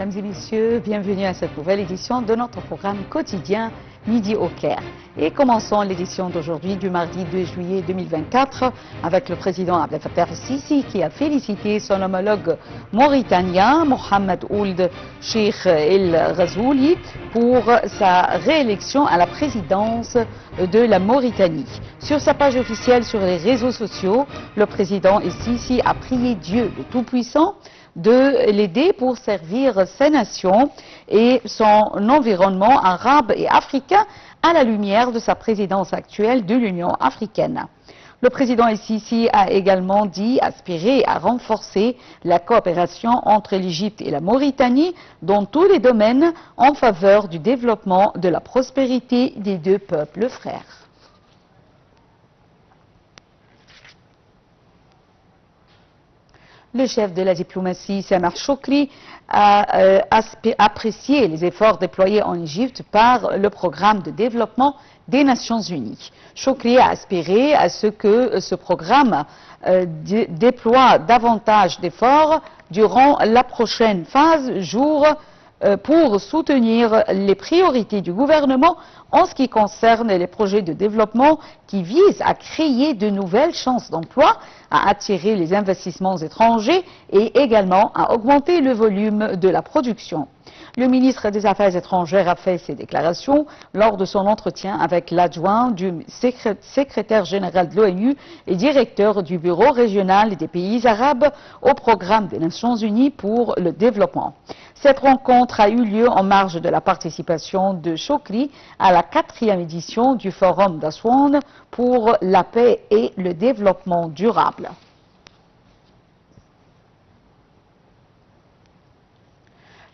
Mesdames et messieurs, bienvenue à cette nouvelle édition de notre programme quotidien Midi au Caire. Et commençons l'édition d'aujourd'hui du mardi 2 juillet 2024 avec le président Abdel Fattah el-Sisi qui a félicité son homologue mauritanien Mohamed Ould Cheikh El Ghazouali pour sa réélection à la présidence de la Mauritanie. Sur sa page officielle sur les réseaux sociaux, le président el-Sisi a prié Dieu le Tout-Puissant de l'aider pour servir ses nations et son environnement arabe et africain à la lumière de sa présidence actuelle de l'Union africaine. Le président el-Sisi a également dit aspirer à renforcer la coopération entre l'Égypte et la Mauritanie dans tous les domaines en faveur du développement de la prospérité des deux peuples frères. Le chef de la diplomatie, Samar Choukri, a apprécié les efforts déployés en Égypte par le programme de développement des Nations Unies. Choukri a aspiré à ce que ce programme déploie davantage d'efforts durant la prochaine phase pour soutenir les priorités du gouvernement en ce qui concerne les projets de développement qui visent à créer de nouvelles chances d'emploi, à attirer les investissements étrangers et également à augmenter le volume de la production. Le ministre des Affaires étrangères a fait ces déclarations lors de son entretien avec l'adjoint du secrétaire général de l'ONU et directeur du bureau régional des pays arabes au programme des Nations Unies pour le développement. Cette rencontre a eu lieu en marge de la participation de Choukri à la 4e édition du Forum d'Aswan pour la paix et le développement durable.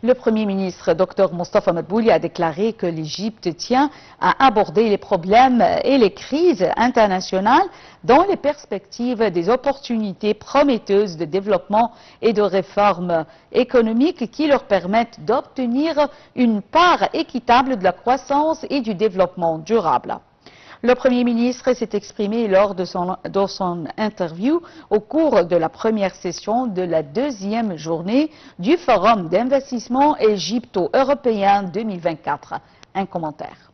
Le Premier ministre, Dr Mostafa Madbouli, a déclaré que l'Égypte tient à aborder les problèmes et les crises internationales dans les perspectives des opportunités prometteuses de développement et de réformes économiques qui leur permettent d'obtenir une part équitable de la croissance et du développement durable. Le Premier ministre s'est exprimé lors de son interview au cours de la première session de la 2e journée du Forum d'investissement égypto-européen 2024. Un commentaire.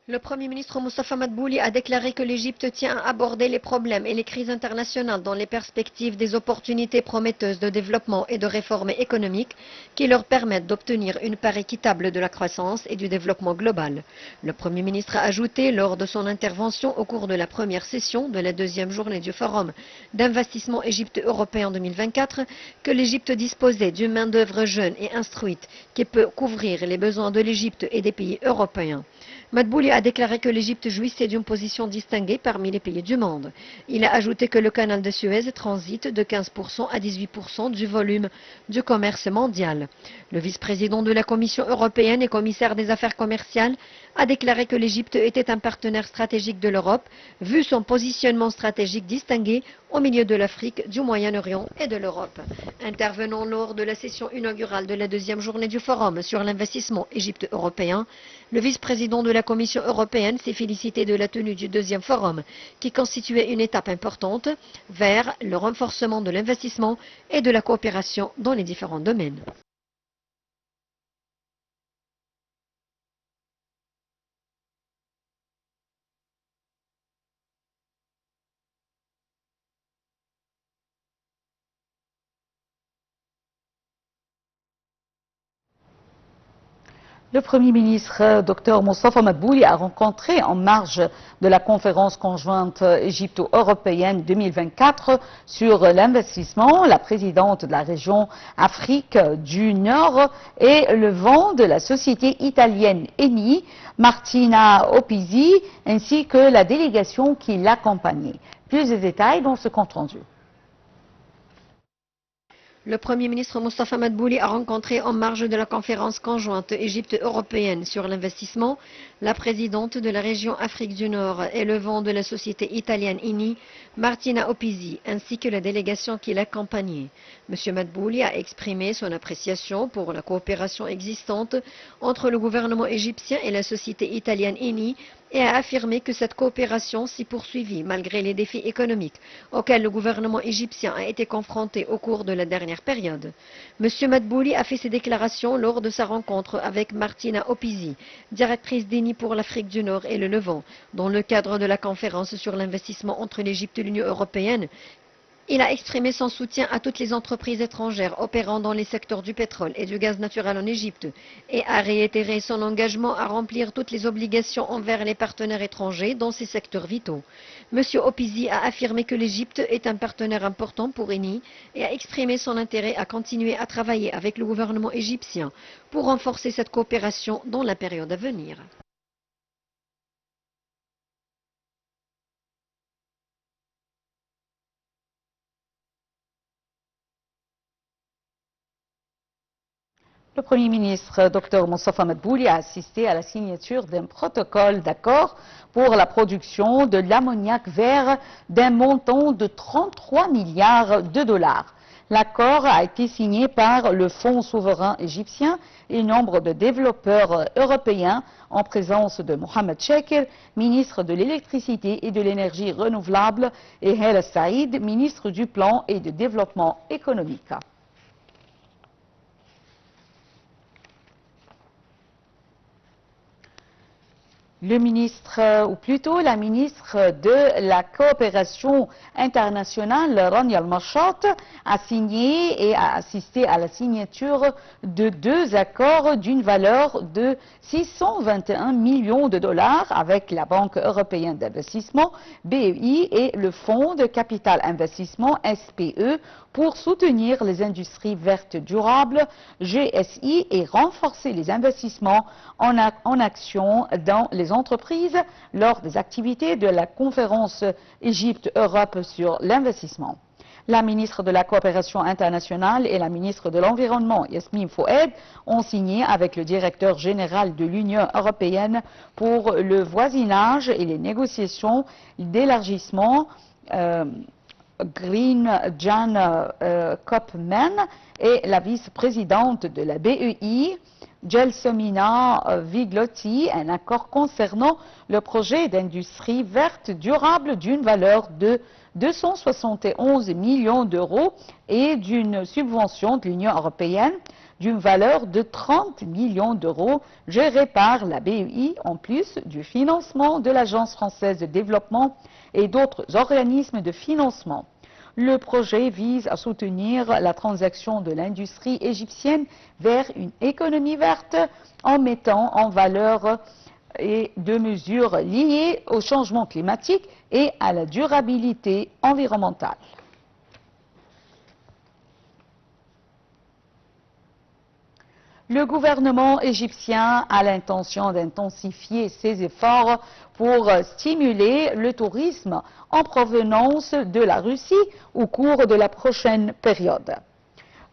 Le Premier ministre Mostafa Madbouli a déclaré que l'Égypte tient à aborder les problèmes et les crises internationales dans les perspectives des opportunités prometteuses de développement et de réformes économiques qui leur permettent d'obtenir une part équitable de la croissance et du développement global. Le Premier ministre a ajouté lors de son intervention au cours de la première session de la 2e journée du Forum d'investissement Égypte-Européen 2024 que l'Égypte disposait d'une main-d'œuvre jeune et instruite qui peut couvrir les besoins de l'Égypte et des pays européens. Madbouli a déclaré que l'Égypte jouissait d'une position distinguée parmi les pays du monde. Il a ajouté que le canal de Suez transite de 15% à 18% du volume du commerce mondial. Le vice-président de la Commission européenne et commissaire des affaires commerciales a déclaré que l'Égypte était un partenaire stratégique de l'Europe, vu son positionnement stratégique distingué au milieu de l'Afrique, du Moyen-Orient et de l'Europe. Intervenant lors de la session inaugurale de la 2e journée du Forum sur l'investissement Égypte-européen, le vice-président de la Commission européenne s'est félicité de la tenue du 2e Forum, qui constituait une étape importante vers le renforcement de l'investissement et de la coopération dans les différents domaines. Le Premier ministre, Dr Mostafa Madbouli, a rencontré en marge de la conférence conjointe égypto-européenne 2024 sur l'investissement la présidente de la région Afrique du Nord et le vent de la société italienne Eni, Martina Opisi, ainsi que la délégation qui l'accompagnait. Plus de détails dans ce compte rendu. Le Premier ministre Mostafa Madbouli a rencontré en marge de la conférence conjointe Égypte-européenne sur l'investissement la présidente de la région Afrique du Nord et le vent de la société italienne Eni, Martina Opisi, ainsi que la délégation qui l'accompagnait. M. Madbouli a exprimé son appréciation pour la coopération existante entre le gouvernement égyptien et la société italienne Eni et a affirmé que cette coopération s'y poursuivit malgré les défis économiques auxquels le gouvernement égyptien a été confronté au cours de la dernière période. M. Madbouli a fait ces déclarations lors de sa rencontre avec Martina Opizi, directrice d'ENI pour l'Afrique du Nord et le Levant, dans le cadre de la conférence sur l'investissement entre l'Égypte et l'Union européenne. Il a exprimé son soutien à toutes les entreprises étrangères opérant dans les secteurs du pétrole et du gaz naturel en Égypte et a réitéré son engagement à remplir toutes les obligations envers les partenaires étrangers dans ces secteurs vitaux. M. Opizi a affirmé que l'Égypte est un partenaire important pour ENI et a exprimé son intérêt à continuer à travailler avec le gouvernement égyptien pour renforcer cette coopération dans la période à venir. Le Premier ministre, Dr Moustapha Madbouli, a assisté à la signature d'un protocole d'accord pour la production de l'ammoniac vert d'un montant de 33 milliards de dollars. L'accord a été signé par le Fonds souverain égyptien et nombre de développeurs européens en présence de Mohamed Shakir, ministre de l'électricité et de l'énergie renouvelable, et Hala Saïd, ministre du plan et du développement économique. Le ministre, ou plutôt la ministre de la coopération internationale, Rania Al-Marchat, a signé et a assisté à la signature de 2 accords d'une valeur de 621 millions de dollars avec la Banque européenne d'investissement, BEI, et le Fonds de capital investissement, SPE, pour soutenir les industries vertes durables, GSI, et renforcer les investissements en action dans les entreprises lors des activités de la conférence Égypte-Europe sur l'investissement. La ministre de la Coopération internationale et la ministre de l'Environnement, Yasmine Fouad, ont signé avec le directeur général de l'Union européenne pour le voisinage et les négociations d'élargissement Green Jan Koopman et la vice-présidente de la BEI, Gelsomina Viglotti, un accord concernant le projet d'industrie verte durable d'une valeur de 271 millions d'euros et d'une subvention de l'Union européenne d'une valeur de 30 millions d'euros gérée par la BEI en plus du financement de l'Agence française de développement et d'autres organismes de financement. Le projet vise à soutenir la transaction de l'industrie égyptienne vers une économie verte en mettant en valeur et de mesures liées au changement climatique et à la durabilité environnementale. Le gouvernement égyptien a l'intention d'intensifier ses efforts pour stimuler le tourisme en provenance de la Russie au cours de la prochaine période.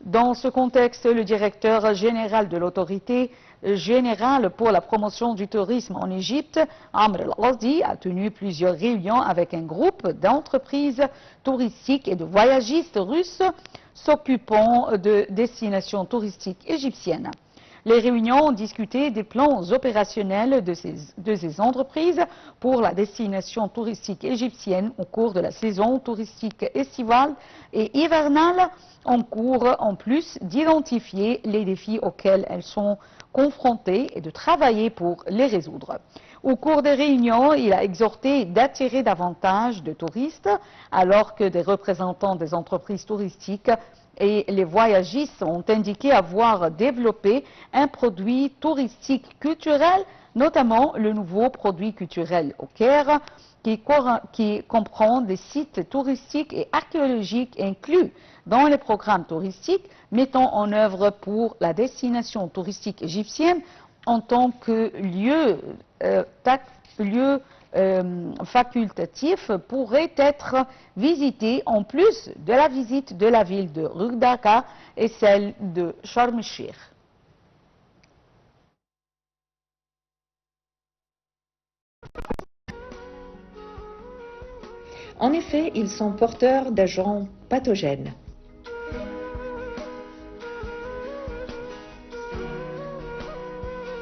Dans ce contexte, le directeur général de l'autorité générale pour la promotion du tourisme en Égypte, Amr El-Azdi, a tenu plusieurs réunions avec un groupe d'entreprises touristiques et de voyagistes russes s'occupant de destinations touristiques égyptiennes. Les réunions ont discuté des plans opérationnels de ces entreprises pour la destination touristique égyptienne au cours de la saison touristique estivale et hivernale, en plus d'identifier les défis auxquels elles sont confrontées et de travailler pour les résoudre. Au cours des réunions, il a exhorté d'attirer davantage de touristes alors que des représentants des entreprises touristiques et les voyagistes ont indiqué avoir développé un produit touristique culturel, notamment le nouveau produit culturel au Caire, qui comprend des sites touristiques et archéologiques inclus dans les programmes touristiques mettant en œuvre pour la destination touristique égyptienne en tant que lieu facultatif pourrait être visité en plus de la visite de la ville de Rugdaka et celle de Sharm el-Sheikh. En effet, ils sont porteurs d'agents pathogènes.